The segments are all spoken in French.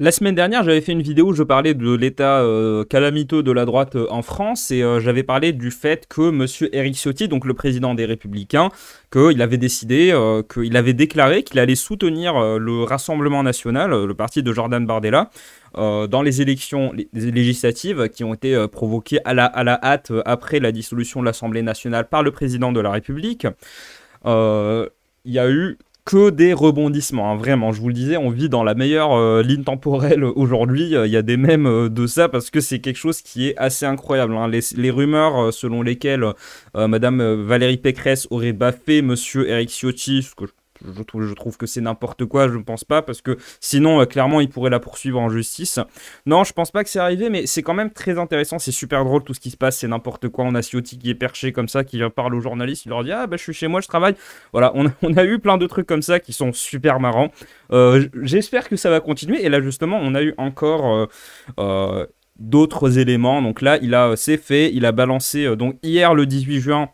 La semaine dernière, j'avais fait une vidéo où je parlais de l'état calamiteux de la droite en France et j'avais parlé du fait que Monsieur Éric Ciotti, donc le président des Républicains, qu'il avait décidé, qu'il avait déclaré qu'il allait soutenir le Rassemblement National, le parti de Jordan Bardella, dans les élections législatives qui ont été provoquées à la hâte après la dissolution de l'Assemblée nationale par le président de la République. Euh, Il y a eu que des rebondissements, hein, vraiment. Je vous le disais, on vit dans la meilleure ligne temporelle aujourd'hui. Il y a des mèmes de ça parce que c'est quelque chose qui est assez incroyable, hein. Les rumeurs selon lesquelles Madame Valérie Pécresse aurait baffé Monsieur Éric Ciotti, ce que je trouve que c'est n'importe quoi, je ne pense pas, parce que sinon, clairement, il pourrait la poursuivre en justice. Non, je pense pas que c'est arrivé, mais c'est quand même très intéressant, c'est super drôle tout ce qui se passe, c'est n'importe quoi. On a Ciotti qui est perché comme ça, qui parle aux journalistes, il leur dit ah bah je suis chez moi, je travaille. Voilà, on a eu plein de trucs comme ça qui sont super marrants. J'espère que ça va continuer, et là justement, on a eu encore d'autres éléments. Donc là, c'est fait, il a balancé, donc hier le 18 juin,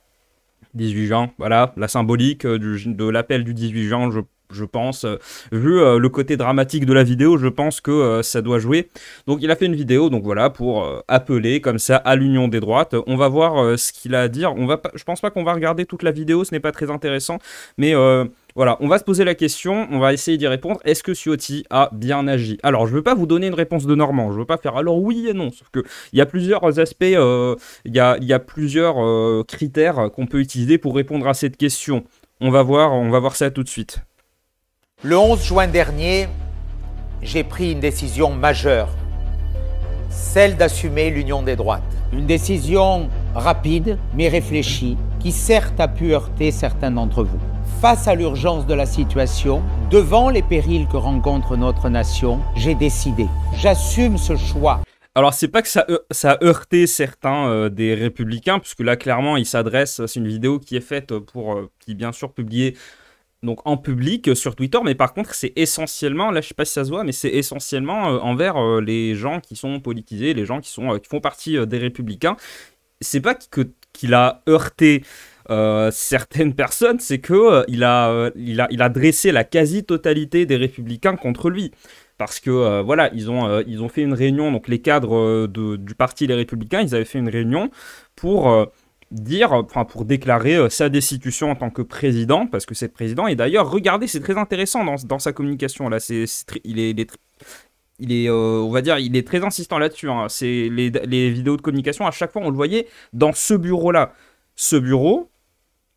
voilà, la symbolique de l'appel du 18 juin, je pense. Vu le côté dramatique de la vidéo, je pense que ça doit jouer. Donc il a fait une vidéo, donc voilà, pour appeler comme ça à l'union des droites. On va voir ce qu'il a à dire. Je pense pas qu'on va regarder toute la vidéo, ce n'est pas très intéressant, mais voilà, on va se poser la question, on va essayer d'y répondre. Est-ce que Ciotti a bien agi? Alors, je ne veux pas vous donner une réponse de Normand, je ne veux pas faire alors oui et non, sauf que il y a plusieurs aspects, il y a plusieurs critères qu'on peut utiliser pour répondre à cette question. On va voir ça tout de suite. Le 11 juin dernier, j'ai pris une décision majeure, celle d'assumer l'union des droites. Une décision rapide, mais réfléchie, qui certes a pu heurter certains d'entre vous. Face à l'urgence de la situation, devant les périls que rencontre notre nation, j'ai décidé. J'assume ce choix. Alors, c'est pas que ça a heurté certains des Républicains, puisque là, clairement, il s'adresse, c'est une vidéo qui est faite qui est bien sûr publiée donc en public sur Twitter, mais par contre c'est essentiellement, là je sais pas si ça se voit, mais c'est essentiellement envers les gens qui sont politisés, les gens qui font partie des Républicains. C'est pas qu'il a heurté certaines personnes, c'est que il a dressé la quasi-totalité des Républicains contre lui. Parce que voilà, ils ont fait une réunion, donc les cadres du parti Les Républicains, ils avaient fait une réunion pour pour déclarer sa destitution en tant que président, parce que c'est le président. Et d'ailleurs, regardez, c'est très intéressant dans sa communication là. On va dire, il est très insistant là-dessus, hein. C'est les vidéos de communication, à chaque fois, on le voyait dans ce bureau-là. Ce bureau,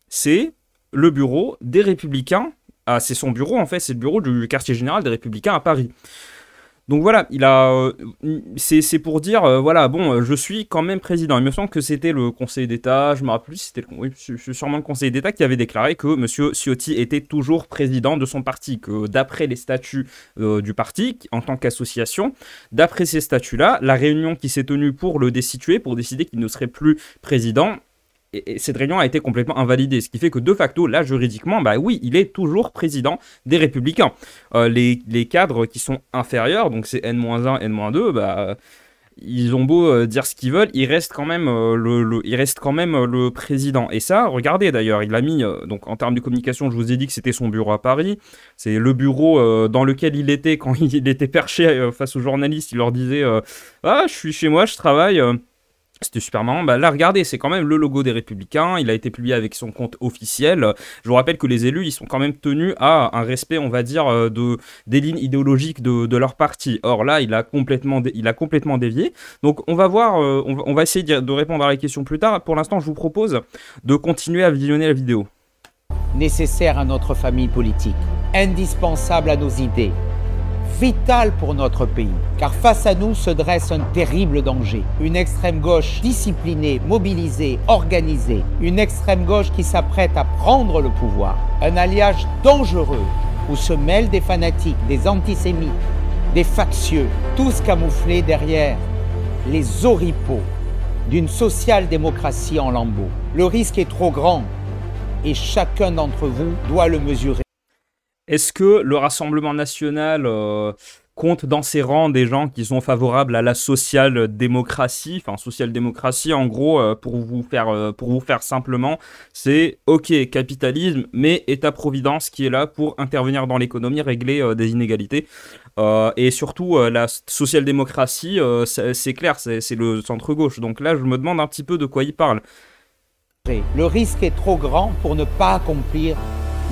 c'est le bureau des Républicains. Ah, c'est son bureau, en fait, c'est le bureau du quartier général des Républicains à Paris. Donc voilà, c'est pour dire, voilà, bon, je suis quand même président. Il me semble que c'était le Conseil d'État, je me rappelle plus si c'était oui, c'est sûrement le Conseil d'État qui avait déclaré que Monsieur Ciotti était toujours président de son parti, que d'après les statuts du parti, en tant qu'association, d'après ces statuts-là, la réunion qui s'est tenue pour le destituer, pour décider qu'il ne serait plus président, et cette réunion a été complètement invalidée, ce qui fait que de facto, là, juridiquement, bah oui, il est toujours président des Républicains. Les cadres qui sont inférieurs, donc c'est N-1, N-2, bah, ils ont beau dire ce qu'ils veulent, il reste quand même, le président. Et ça, regardez d'ailleurs, il a mis, donc en termes de communication, je vous ai dit que c'était son bureau à Paris, c'est le bureau dans lequel il était quand il était perché face aux journalistes, il leur disait ah, je suis chez moi, je travaille. C'était super marrant. Bah là, regardez, c'est quand même le logo des Républicains. Il a été publié avec son compte officiel. Je vous rappelle que les élus, ils sont quand même tenus à un respect, on va dire, des lignes idéologiques de leur parti. Or là, il a complètement dévié. Donc on va voir, on va essayer de répondre à la question plus tard. Pour l'instant, je vous propose de continuer à visionner la vidéo. Nécessaire à notre famille politique, indispensable à nos idées, vital pour notre pays, car face à nous se dresse un terrible danger. Une extrême gauche disciplinée, mobilisée, organisée. Une extrême gauche qui s'apprête à prendre le pouvoir. Un alliage dangereux où se mêlent des fanatiques, des antisémites, des factieux, tous camouflés derrière les oripeaux d'une social-démocratie en lambeaux. Le risque est trop grand et chacun d'entre vous doit le mesurer. Est-ce que le Rassemblement National compte dans ses rangs des gens qui sont favorables à la social-démocratie. Enfin, social-démocratie, en gros, pour vous faire simplement, c'est OK, capitalisme, mais État-providence qui est là pour intervenir dans l'économie, régler des inégalités. Et surtout, la social-démocratie, c'est clair, c'est le centre-gauche. Donc là, je me demande un petit peu de quoi il parle. Le risque est trop grand pour ne pas accomplir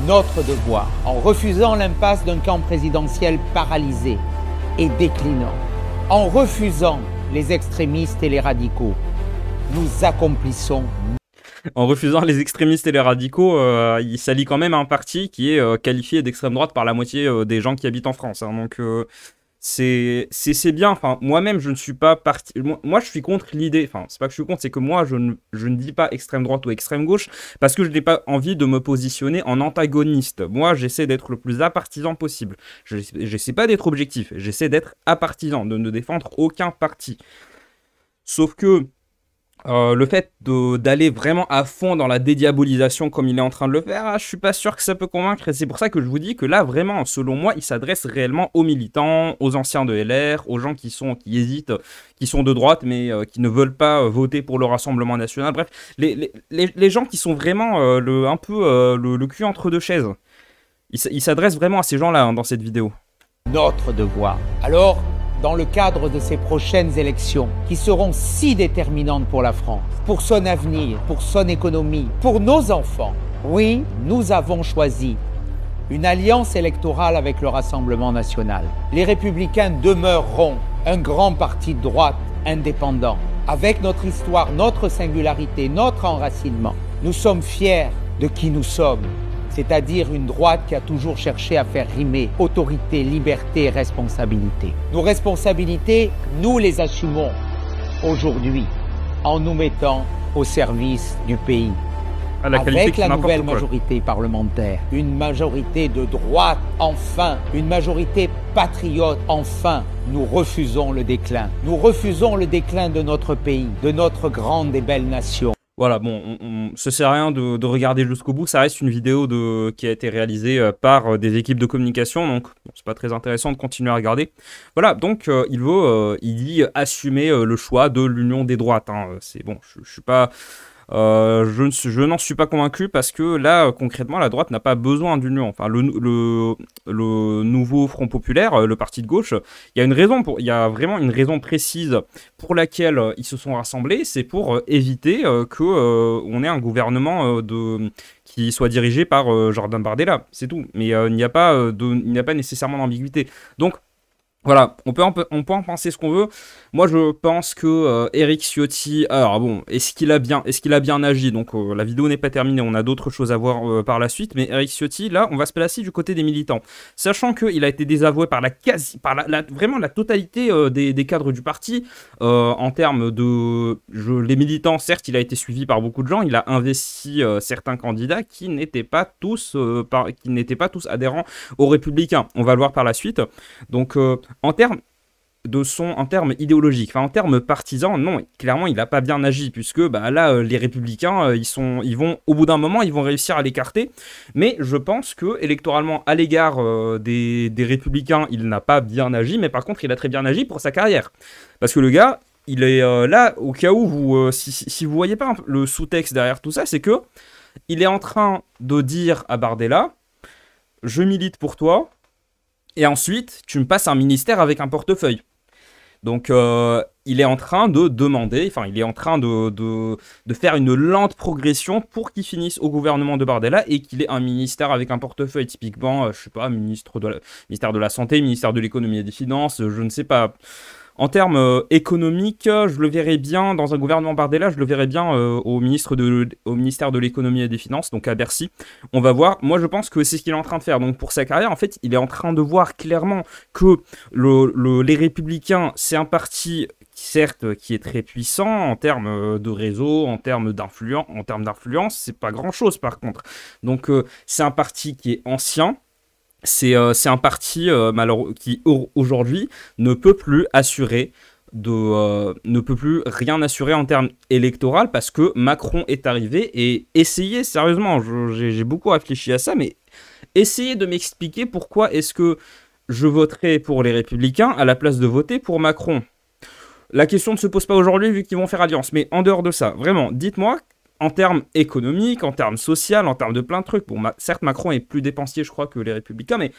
notre devoir en refusant l'impasse d'un camp présidentiel paralysé et déclinant, en refusant les extrémistes et les radicaux. Nous accomplissons. En refusant les extrémistes et les radicaux, il s'allie quand même à un parti qui est qualifié d'extrême droite par la moitié des gens qui habitent en France. Hein. Donc c'est bien. Enfin, moi-même, je ne suis pas parti. Moi, je suis contre l'idée. Enfin, c'est pas que je suis contre, c'est que moi, je ne dis pas extrême droite ou extrême gauche parce que je n'ai pas envie de me positionner en antagoniste. Moi, j'essaie d'être le plus apartisan possible. J'essaie pas d'être objectif. J'essaie d'être apartisan, de ne défendre aucun parti. Sauf que le fait d'aller vraiment à fond dans la dédiabolisation comme il est en train de le faire, je suis pas sûr que ça peut convaincre. Et c'est pour ça que je vous dis que là, vraiment, selon moi, il s'adresse réellement aux militants, aux anciens de LR, aux gens qui hésitent, qui sont de droite, mais qui ne veulent pas voter pour le Rassemblement national. Bref, les gens qui sont vraiment le cul entre deux chaises. Il s'adresse vraiment à ces gens-là hein, dans cette vidéo. Notre devoir. Alors, dans le cadre de ces prochaines élections, qui seront si déterminantes pour la France, pour son avenir, pour son économie, pour nos enfants, oui, nous avons choisi une alliance électorale avec le Rassemblement national. Les Républicains demeureront un grand parti de droite indépendant. Avec notre histoire, notre singularité, notre enracinement, nous sommes fiers de qui nous sommes. C'est-à-dire une droite qui a toujours cherché à faire rimer autorité, liberté et responsabilité. Nos responsabilités, nous les assumons aujourd'hui en nous mettant au service du pays. Avec la nouvelle majorité parlementaire, une majorité de droite, enfin, une majorité patriote, enfin, nous refusons le déclin. Nous refusons le déclin de notre pays, de notre grande et belle nation. Voilà, bon, ça sert à rien de regarder jusqu'au bout, ça reste une vidéo qui a été réalisée par des équipes de communication, donc bon, c'est pas très intéressant de continuer à regarder. Voilà, donc il dit assumer le choix de l'union des droites. Hein. C'est bon, je suis pas... je n'en suis pas convaincu parce que là, concrètement, la droite n'a pas besoin d'union. Enfin, le nouveau Front Populaire, le parti de gauche, il y a vraiment une raison précise pour laquelle ils se sont rassemblés. C'est pour éviter qu'on ait un gouvernement qui soit dirigé par Jordan Bardella. C'est tout. Mais il n'y a pas nécessairement d'ambiguïté. Donc, voilà, on peut en penser ce qu'on veut. Moi, je pense que Éric Ciotti... Alors bon, est-ce qu'il a bien agi? Donc la vidéo n'est pas terminée, on a d'autres choses à voir par la suite. Mais Éric Ciotti, là, on va se placer du côté des militants. Sachant qu'il a été désavoué par vraiment la totalité des cadres du parti. En termes de... les militants, certes, il a été suivi par beaucoup de gens. Il a investi certains candidats qui n'étaient pas tous adhérents aux Républicains. On va le voir par la suite. Donc... en termes idéologiques, enfin en termes partisans, non, clairement il n'a pas bien agi puisque là les Républicains ils vont au bout d'un moment ils vont réussir à l'écarter, mais je pense que électoralement à l'égard des Républicains il n'a pas bien agi, mais par contre il a très bien agi pour sa carrière parce que le gars il est là au cas où vous si vous voyez pas le sous-texte derrière tout ça, c'est que il est en train de dire à Bardella je milite pour toi. Et ensuite, tu me passes un ministère avec un portefeuille. Donc, il est en train de demander, enfin, il est en train de faire une lente progression pour qu'il finisse au gouvernement de Bardella et qu'il ait un ministère avec un portefeuille. Typiquement, je sais pas, ministère de la Santé, ministère de l'Économie et des Finances, je ne sais pas. En termes économiques, je le verrais bien, dans un gouvernement Bardella, je le verrais bien au ministère de l'Économie et des Finances, donc à Bercy. On va voir. Moi, je pense que c'est ce qu'il est en train de faire. Donc, pour sa carrière, en fait, il est en train de voir clairement que les Républicains, c'est un parti, certes, qui est très puissant en termes de réseau, en termes d'influence, c'est pas grand-chose, par contre. Donc, c'est un parti qui est ancien. C'est un parti qui aujourd'hui ne peut plus rien assurer en termes électoraux parce que Macron est arrivé et essayez sérieusement, j'ai beaucoup réfléchi à ça, mais essayez de m'expliquer pourquoi est-ce que je voterai pour les Républicains à la place de voter pour Macron? La question ne se pose pas aujourd'hui vu qu'ils vont faire alliance. Mais en dehors de ça, vraiment, dites-moi, en termes économiques, en termes sociaux, en termes de plein de trucs, bon, certes, Macron est plus dépensier, je crois, que les Républicains, mais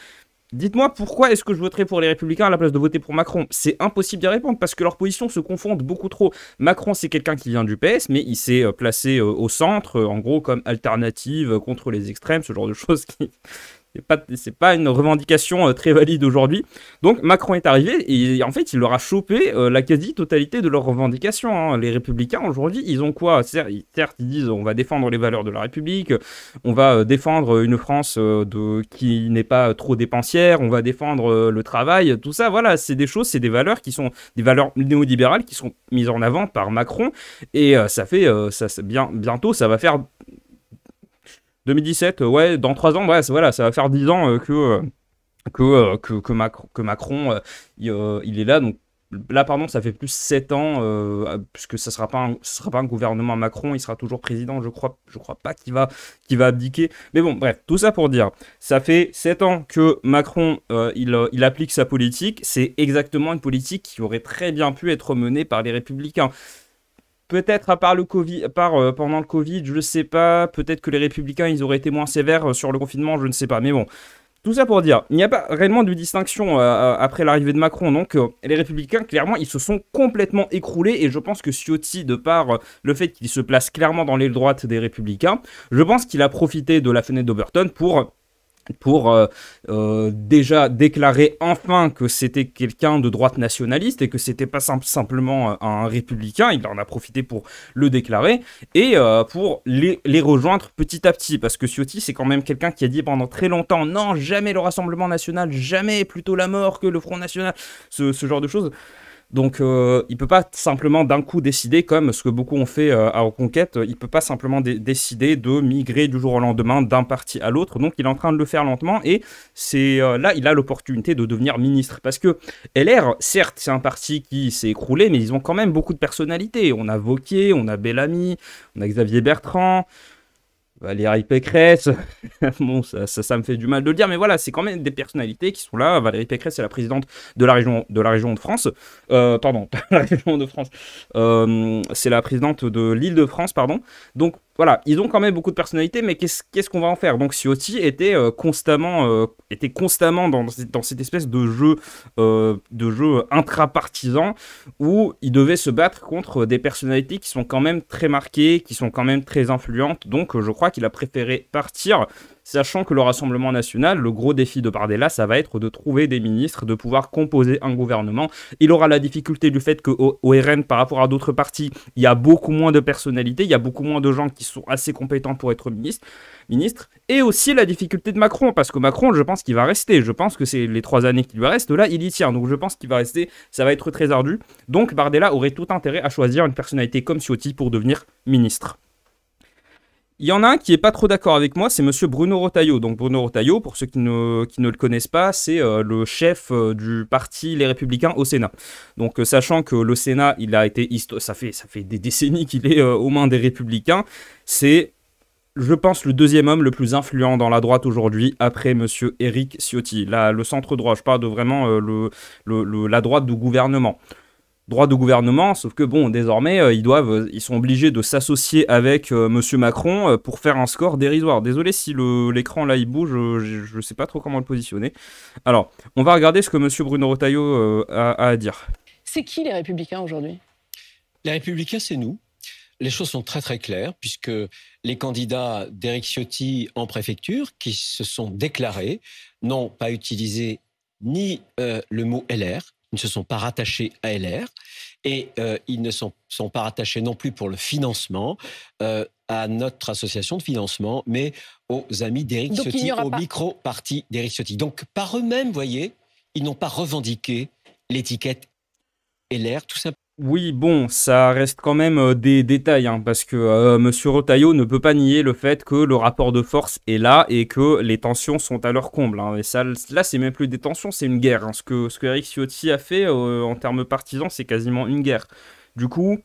dites-moi pourquoi est-ce que je voterai pour les Républicains à la place de voter pour Macron? C'est impossible d'y répondre parce que leurs positions se confondent beaucoup trop. Macron, c'est quelqu'un qui vient du PS, mais il s'est placé au centre, en gros, comme alternative contre les extrêmes, ce genre de choses qui... C'est pas une revendication très valide aujourd'hui. Donc Macron est arrivé et en fait il leur a chopé la quasi-totalité de leurs revendications. Hein. Les Républicains aujourd'hui ils ont quoi? Certes ils disent on va défendre les valeurs de la République, on va défendre une France qui n'est pas trop dépensière, on va défendre le travail, tout ça voilà c'est des choses, c'est des valeurs qui sont des valeurs néolibérales qui sont mises en avant par Macron et ça fait bientôt ça va faire 2017, ouais, dans 3 ans, ouais, voilà, ça va faire 10 ans que Macron, il est là. Donc là, pardon, ça fait plus 7 ans, puisque ça sera pas un gouvernement Macron, il sera toujours président, je crois pas qu'il va abdiquer. Mais bon, bref, tout ça pour dire, ça fait 7 ans que Macron, il applique sa politique. C'est exactement une politique qui aurait très bien pu être menée par les Républicains. Peut-être à part le Covid, pendant le Covid, je ne sais pas. Peut-être que les Républicains, ils auraient été moins sévères sur le confinement, je ne sais pas. Mais bon, tout ça pour dire, il n'y a pas réellement de distinction après l'arrivée de Macron. Donc, les Républicains, clairement, ils se sont complètement écroulés. Et je pense que Ciotti, de par le fait qu'il se place clairement dans l'aile droite des Républicains, je pense qu'il a profité de la fenêtre d'Oberton pour déjà déclarer enfin que c'était quelqu'un de droite nationaliste et que c'était pas simplement un républicain. Il en a profité pour le déclarer et pour les rejoindre petit à petit, parce que Ciotti c'est quand même quelqu'un qui a dit pendant très longtemps non, jamais le Rassemblement National, jamais, plutôt la mort que le Front National, ce genre de choses. Donc il peut pas simplement d'un coup décider, comme ce que beaucoup ont fait à Reconquête, il peut pas simplement décider de migrer du jour au lendemain d'un parti à l'autre. Donc il est en train de le faire lentement et c'est là il a l'opportunité de devenir ministre. Parce que LR, certes c'est un parti qui s'est écroulé, mais ils ont quand même beaucoup de personnalités. On a Wauquiez, on a Bellamy, on a Xavier Bertrand, Valérie Pécresse, bon, ça me fait du mal de le dire, mais voilà, c'est quand même des personnalités qui sont là. Valérie Pécresse, c'est la présidente de la région de France. Pardon, la région de France. C'est la présidente de l'Île-de-France, pardon. Donc, voilà, ils ont quand même beaucoup de personnalités, mais qu'est-ce qu'on va en faire? Donc, Ciotti était constamment dans cette espèce de jeu intrapartisan où il devait se battre contre des personnalités qui sont quand même très marquées, qui sont quand même très influentes. Donc, je crois qu'il a préféré partir, sachant que le Rassemblement National, le gros défi de Bardella, ça va être de trouver des ministres, de pouvoir composer un gouvernement. Il aura la difficulté du fait qu'au RN, par rapport à d'autres partis, il y a beaucoup moins de personnalités, il y a beaucoup moins de gens qui sont assez compétents pour être ministre, et aussi la difficulté de Macron, parce que Macron, je pense qu'il va rester. Je pense que c'est les 3 années qui lui restent, là, il y tient. Donc je pense qu'il va rester, ça va être très ardu. Donc Bardella aurait tout intérêt à choisir une personnalité comme Ciotti pour devenir ministre. Il y en a un qui n'est pas trop d'accord avec moi, c'est monsieur Bruno Retailleau. Donc Bruno Retailleau, pour ceux qui ne le connaissent pas, c'est le chef du parti Les Républicains au Sénat. Donc sachant que le Sénat, il a été ça fait des décennies qu'il est aux mains des Républicains, c'est, je pense, le deuxième homme le plus influent dans la droite aujourd'hui, après monsieur Éric Ciotti. Là, le centre droit, je parle de vraiment la droite du gouvernement. Droit de gouvernement, sauf que bon, désormais, ils sont obligés de s'associer avec monsieur Macron pour faire un score dérisoire. Désolé si l'écran là il bouge, je sais pas trop comment le positionner. Alors, on va regarder ce que monsieur Bruno Retailleau a à dire. C'est qui les Républicains aujourd'hui? Les Républicains, c'est nous. Les choses sont très très claires, puisque les candidats d'Éric Ciotti en préfecture, qui se sont déclarés, n'ont pas utilisé ni le mot LR, ils ne se sont pas rattachés à LR, et ils ne sont pas rattachés non plus pour le financement à notre association de financement, mais aux amis d'Éric Ciotti, au micro-parti d'Éric Ciotti. Donc par eux-mêmes, vous voyez, ils n'ont pas revendiqué l'étiquette LR, tout simplement. Oui, bon, ça reste quand même des détails, hein, parce que monsieur Retailleau ne peut pas nier le fait que le rapport de force est là et que les tensions sont à leur comble. Hein, et ça, là, c'est même plus des tensions, c'est une guerre. Hein. Ce que Éric Ciotti a fait en termes partisans, c'est quasiment une guerre. Du coup,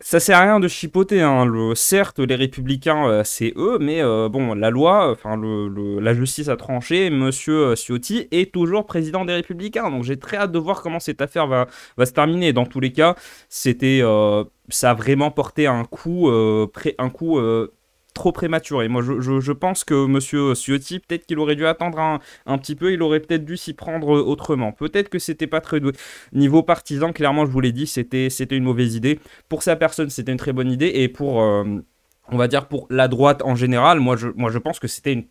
Ça sert à rien de chipoter, hein. Certes, les républicains, c'est eux, mais bon, la loi, enfin, la justice a tranché, monsieur Ciotti est toujours président des républicains, donc j'ai très hâte de voir comment cette affaire va se terminer. Dans tous les cas, ça a vraiment porté un coup, trop prématuré. Moi, je pense que monsieur Ciotti, peut-être qu'il aurait dû attendre un petit peu, il aurait peut-être dû s'y prendre autrement. Peut-être que c'était pas très doué. Niveau partisan, clairement, je vous l'ai dit, c'était une mauvaise idée. Pour sa personne, c'était une très bonne idée. Et pour, on va dire, pour la droite en général, moi, je pense que c'est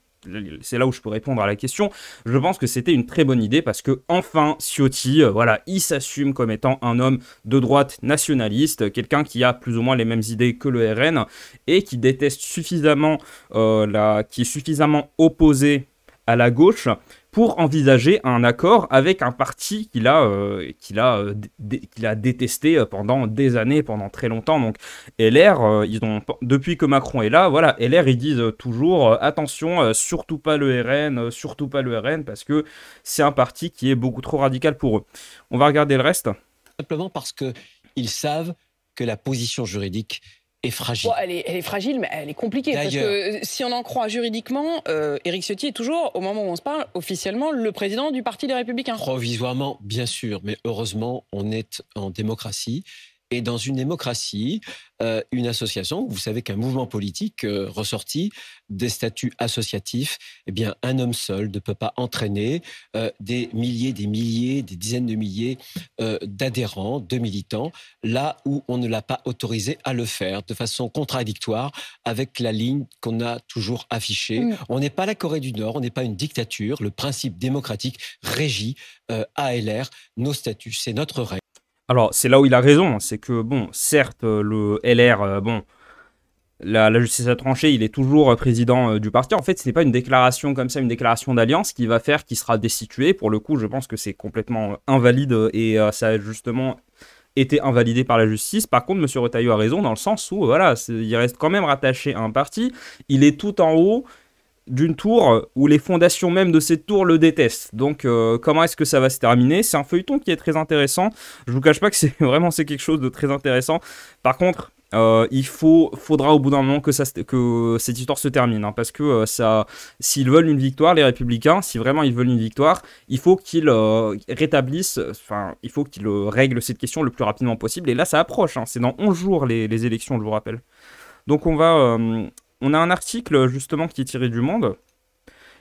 là où je peux répondre à la question. Je pense que c'était une très bonne idée parce que enfin Ciotti, voilà, il s'assume comme étant un homme de droite nationaliste, quelqu'un qui a plus ou moins les mêmes idées que le RN et qui déteste suffisamment, qui est suffisamment opposé à la gauche pour envisager un accord avec un parti qu'il a détesté pendant des années, pendant très longtemps. Donc LR, depuis que Macron est là, voilà, LR, ils disent toujours attention, surtout pas le RN, parce que c'est un parti qui est beaucoup trop radical pour eux. On va regarder le reste. Simplement parce qu'ils savent que la position juridique est fragile. Bon, elle est fragile, mais elle est compliquée. Parce que si on en croit juridiquement, Éric Ciotti est toujours, au moment où on se parle, officiellement le président du Parti des Républicains. Provisoirement, bien sûr, mais heureusement, on est en démocratie. Et dans une démocratie, une association, vous savez qu'un mouvement politique ressorti des statuts associatifs, eh bien, un homme seul ne peut pas entraîner des milliers, des dizaines de milliers d'adhérents, de militants, là où on ne l'a pas autorisé à le faire, de façon contradictoire avec la ligne qu'on a toujours affichée. On n'est pas la Corée du Nord, on n'est pas une dictature. Le principe démocratique régit ALR, nos statuts, c'est notre règle. Alors, c'est là où il a raison, c'est que, bon, certes, le LR, la justice a tranché, il est toujours président du parti. En fait, ce n'est pas une déclaration comme ça, une déclaration d'alliance qui va faire qu'il sera destitué. Pour le coup, je pense que c'est complètement invalide et ça a justement été invalidé par la justice. Par contre, M. Retailleau a raison dans le sens où, voilà, il reste quand même rattaché à un parti. Il est tout en haut d'une tour où les fondations même de cette tour le détestent. Donc comment est-ce que ça va se terminer? C'est un feuilleton qui est très intéressant. Je vous cache pas que c'est quelque chose de très intéressant. Par contre, faudra au bout d'un moment que cette histoire se termine, hein, parce que s'ils veulent une victoire, les Républicains, si vraiment ils veulent une victoire, il faut qu'ils rétablissent, enfin, il faut qu'ils règlent cette question le plus rapidement possible. Et là, ça approche, hein, c'est dans 11 jours les élections, je vous rappelle. Donc on a un article justement qui est tiré du Monde.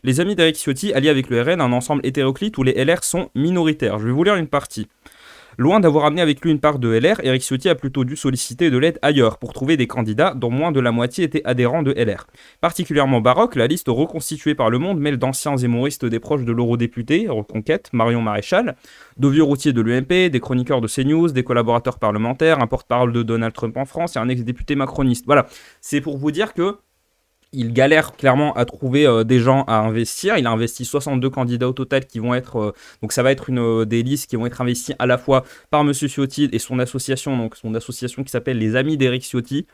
Les amis d'Éric Ciotti allient avec le RN un ensemble hétéroclite où les LR sont minoritaires. Je vais vous lire une partie. Loin d'avoir amené avec lui une part de LR, Éric Ciotti a plutôt dû solliciter de l'aide ailleurs pour trouver des candidats dont moins de la moitié étaient adhérents de LR. Particulièrement baroque, la liste reconstituée par Le Monde mêle d'anciens zémoristes des proches de l'eurodéputé, Reconquête, Marion Maréchal, de vieux routiers de l'UMP, des chroniqueurs de CNews, des collaborateurs parlementaires, un porte-parole de Donald Trump en France et un ex-député macroniste. Voilà, c'est pour vous dire que il galère clairement à trouver des gens à investir. Il a investi 62 candidats au total qui vont être... donc ça va être des listes qui vont être investies à la fois par M. Ciotti et son association, donc son association qui s'appelle les Amis d'Éric Ciotti.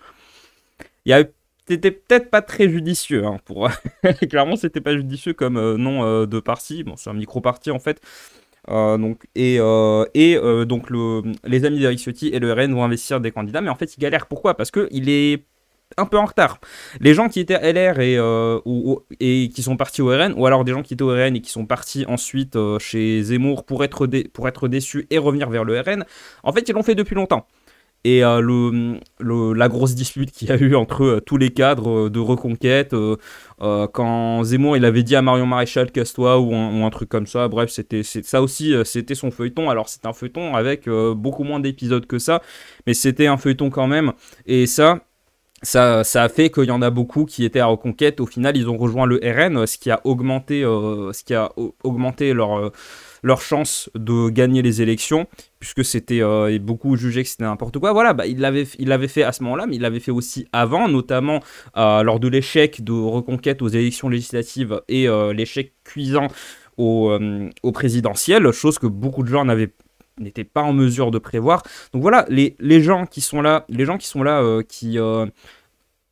C'était peut-être pas très judicieux. Hein, clairement, c'était pas judicieux comme nom de parti. Bon, c'est un micro-parti en fait. Donc les Amis d'Éric Ciotti et le RN vont investir des candidats. Mais en fait, il galère. Pourquoi? Parce qu'il est un peu en retard. Les gens qui étaient à LR et qui sont partis au RN, ou alors des gens qui étaient au RN et qui sont partis ensuite chez Zemmour pour être déçus et revenir vers le RN, en fait, ils l'ont fait depuis longtemps. Et la grosse dispute qu'il y a eu entre tous les cadres de Reconquête, quand Zemmour il avait dit à Marion Maréchal casse-toi ou un truc comme ça, bref, ça aussi, c'était son feuilleton. Alors, c'est un feuilleton avec beaucoup moins d'épisodes que ça, mais c'était un feuilleton quand même. Et ça a fait qu'il y en a beaucoup qui étaient à Reconquête. Au final, ils ont rejoint le RN, ce qui a augmenté leur chance de gagner les élections, puisque c'était beaucoup jugeaient que c'était n'importe quoi. Voilà, il l'avait fait à ce moment-là, mais il l'avait fait aussi avant, notamment lors de l'échec de Reconquête aux élections législatives et l'échec cuisant au présidentiel, chose que beaucoup de gens n'étaient pas en mesure de prévoir. Donc voilà, les gens qui sont là, qui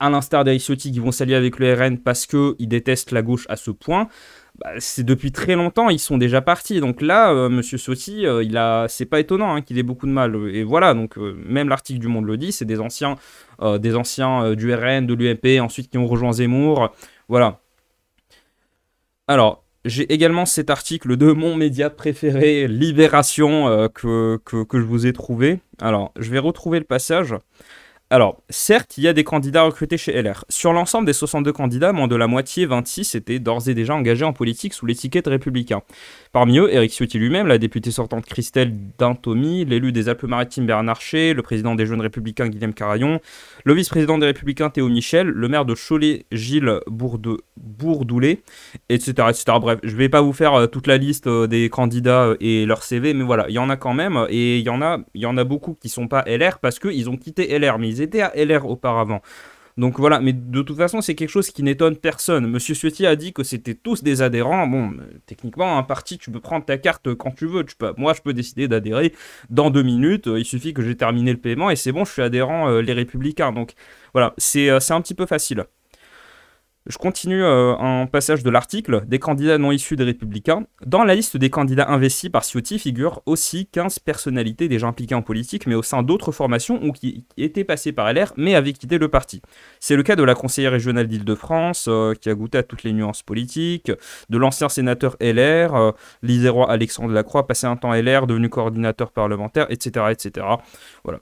à l'instar d'Eric Ciotti, qui vont s'allier avec le RN parce qu'ils détestent la gauche à ce point, bah, c'est depuis très longtemps, ils sont déjà partis. Donc là, Monsieur Ciotti, c'est pas étonnant qu'il ait beaucoup de mal. Et voilà, donc même l'article du Monde le dit, c'est des anciens du RN, de l'UMP, ensuite qui ont rejoint Zemmour. Voilà. Alors, j'ai également cet article de mon média préféré, Libération, que je vous ai trouvé. Alors, je vais retrouver le passage. Alors, certes, il y a des candidats recrutés chez LR. Sur l'ensemble des 62 candidats, moins de la moitié, 26, étaient d'ores et déjà engagés en politique sous l'étiquette républicain. Parmi eux, Éric Ciotti lui-même, la députée sortante Christelle Dintomi, l'élu des Alpes-Maritimes Bernard Chez, le président des Jeunes Républicains Guillaume Carayon, le vice-président des Républicains Théo Michel, le maire de Cholet Gilles Bourdoulet, etc., etc. Bref, je ne vais pas vous faire toute la liste des candidats et leur CV, mais voilà, il y en a quand même, et il y en a beaucoup qui ne sont pas LR parce qu'ils ont quitté LR, mais ils étaient à LR auparavant. Donc voilà, mais de toute façon, c'est quelque chose qui n'étonne personne. Monsieur Ciotti a dit que c'était tous des adhérents. Bon, techniquement, un parti, tu peux prendre ta carte quand tu veux. Moi, je peux décider d'adhérer dans 2 minutes. Il suffit que j'ai terminé le paiement et c'est bon, je suis adhérent les Républicains. Donc voilà, c'est un petit peu facile. Je continue un passage de l'article. Des candidats non issus des Républicains. Dans la liste des candidats investis par Ciotti figurent aussi 15 personnalités déjà impliquées en politique, mais au sein d'autres formations ou qui étaient passées par LR, mais avaient quitté le parti. C'est le cas de la conseillère régionale d'Île-de-France, qui a goûté à toutes les nuances politiques, de l'ancien sénateur LR, l'Isérois Alexandre Lacroix, passé un temps LR, devenu coordinateur parlementaire, etc. etc. Voilà.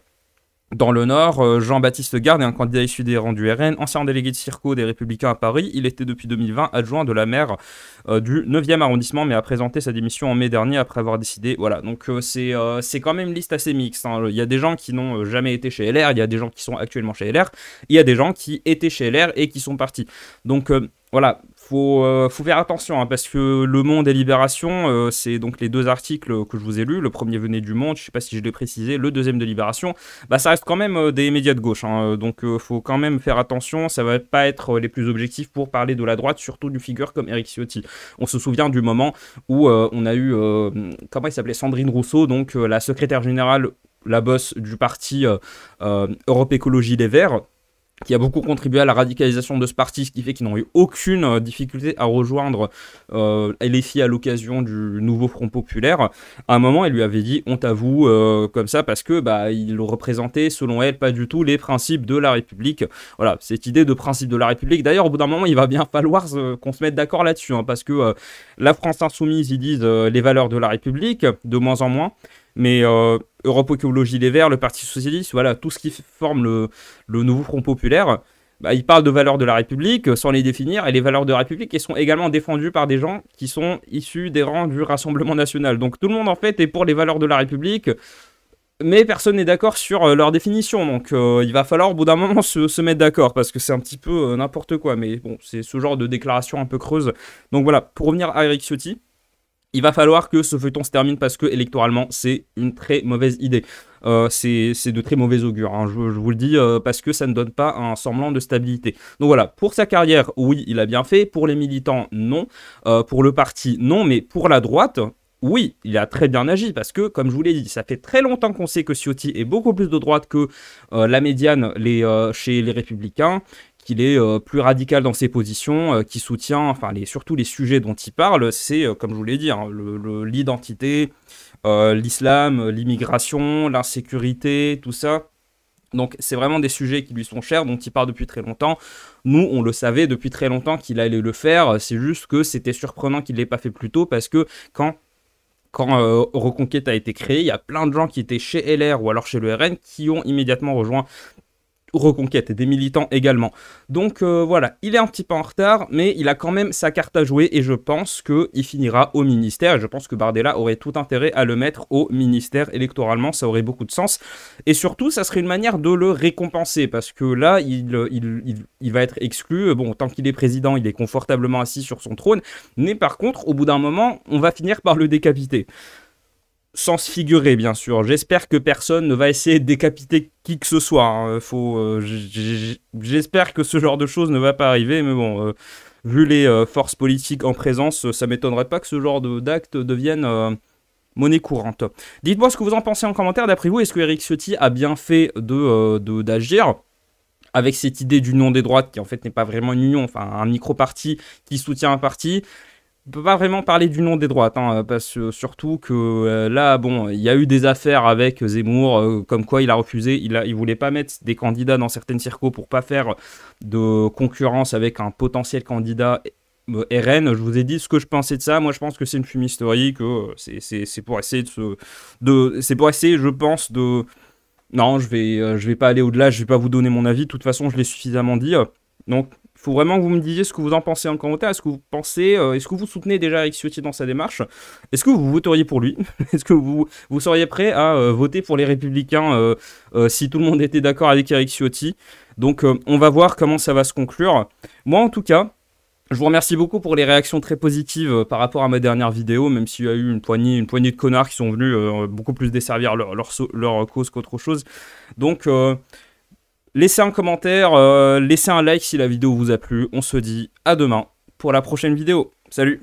Dans le Nord, Jean-Baptiste Garde est un candidat issu des rangs du RN, ancien délégué de Circo des Républicains à Paris. Il était depuis 2020 adjoint de la maire du 9e arrondissement, mais a présenté sa démission en mai dernier après avoir décidé. Voilà, donc c'est quand même une liste assez mixte. Il y a des gens qui n'ont jamais été chez LR, il y a des gens qui sont actuellement chez LR, il y a des gens qui étaient chez LR et qui sont partis. Donc voilà, faut faire attention parce que Le Monde et Libération, c'est donc les 2 articles que je vous ai lus. Le premier venait du Monde, je sais pas si je l'ai précisé, le deuxième de Libération. Bah ça reste quand même des médias de gauche, donc faut quand même faire attention. Ça va pas être les plus objectifs pour parler de la droite, surtout d'une figure comme Éric Ciotti. On se souvient du moment où on a eu, comment il s'appelait, Sandrine Rousseau, donc la secrétaire générale, la boss du parti Europe Écologie Les Verts, qui a beaucoup contribué à la radicalisation de ce parti, ce qui fait qu'ils n'ont eu aucune difficulté à rejoindre LFI à l'occasion du nouveau Front Populaire. À un moment, elle lui avait dit « on t'avoue » comme ça, parce que il représentait, selon elle, pas du tout les principes de la République. Voilà, cette idée de principe de la République. D'ailleurs, au bout d'un moment, il va bien falloir qu'on se mette d'accord là-dessus, parce que la France Insoumise, ils disent les valeurs de la République, de moins en moins. Mais Europe Écologie Les Verts, le Parti Socialiste, voilà, tout ce qui forme le nouveau Front Populaire, ils parlent de valeurs de la République sans les définir, et les valeurs de la République elles sont également défendues par des gens qui sont issus des rangs du Rassemblement National. Donc tout le monde en fait est pour les valeurs de la République, mais personne n'est d'accord sur leur définition. Donc il va falloir au bout d'un moment se mettre d'accord, parce que c'est un petit peu n'importe quoi. Mais bon, c'est ce genre de déclaration un peu creuse. Donc voilà, pour revenir à Éric Ciotti, il va falloir que ce feuilleton se termine parce que électoralement c'est une très mauvaise idée. C'est de très mauvais augure, je vous le dis, parce que ça ne donne pas un semblant de stabilité. Donc voilà, pour sa carrière, oui, il a bien fait. Pour les militants, non. Pour le parti, non. Mais pour la droite, oui, il a très bien agi, parce que, comme je vous l'ai dit, ça fait très longtemps qu'on sait que Ciotti est beaucoup plus de droite que la médiane chez les Républicains, qu'il est plus radical dans ses positions, qui soutient, surtout les sujets dont il parle, c'est, comme je vous l'ai dit, l'identité, l'islam, l'immigration, l'insécurité, tout ça. Donc c'est vraiment des sujets qui lui sont chers, dont il parle depuis très longtemps. Nous, on le savait depuis très longtemps qu'il allait le faire, c'est juste que c'était surprenant qu'il ne l'ait pas fait plus tôt, parce que quand Reconquête a été créé, il y a plein de gens qui étaient chez LR ou alors chez le RN qui ont immédiatement rejoint Reconquête, et des militants également. Donc voilà, il est un petit peu en retard, mais il a quand même sa carte à jouer, et je pense qu'il finira au ministère, et je pense que Bardella aurait tout intérêt à le mettre au ministère électoralement, ça aurait beaucoup de sens, et surtout ça serait une manière de le récompenser, parce que là il va être exclu. Bon, tant qu'il est président, il est confortablement assis sur son trône, mais par contre au bout d'un moment on va finir par le décapiter. Sans se figurer, bien sûr. J'espère que personne ne va essayer de décapiter qui que ce soit. J'espère que ce genre de choses ne va pas arriver, mais bon, vu les forces politiques en présence, ça m'étonnerait pas que ce genre d'actes devienne monnaie courante. Dites-moi ce que vous en pensez en commentaire. D'après vous, est-ce que Éric Ciotti a bien fait d'agir ? avec cette idée d'union des droites qui en fait n'est pas vraiment une union, enfin un micro-parti qui soutient un parti. On peut pas vraiment parler d'union des droites, hein, parce que surtout que là, bon, il y a eu des affaires avec Zemmour, comme quoi il a refusé, il voulait pas mettre des candidats dans certaines circos pour pas faire de concurrence avec un potentiel candidat RN. Je vous ai dit ce que je pensais de ça. Moi, je pense que c'est une fumisterie, que c'est pour essayer c'est pour essayer, je pense, de... Non, je vais pas aller au-delà, je vais pas vous donner mon avis. De toute façon, je l'ai suffisamment dit. Donc, il faut vraiment que vous me disiez ce que vous en pensez en commentaire. Est-ce que vous pensez, est-ce que vous soutenez déjà Eric Ciotti dans sa démarche? Est-ce que vous voteriez pour lui? Est-ce que vous seriez prêt à voter pour les Républicains si tout le monde était d'accord avec Eric Ciotti? Donc, on va voir comment ça va se conclure. Moi, en tout cas, je vous remercie beaucoup pour les réactions très positives par rapport à ma dernière vidéo, même s'il y a eu une poignée de connards qui sont venus beaucoup plus desservir leur cause qu'autre chose. Donc, laissez un commentaire, laissez un like si la vidéo vous a plu. On se dit à demain pour la prochaine vidéo. Salut!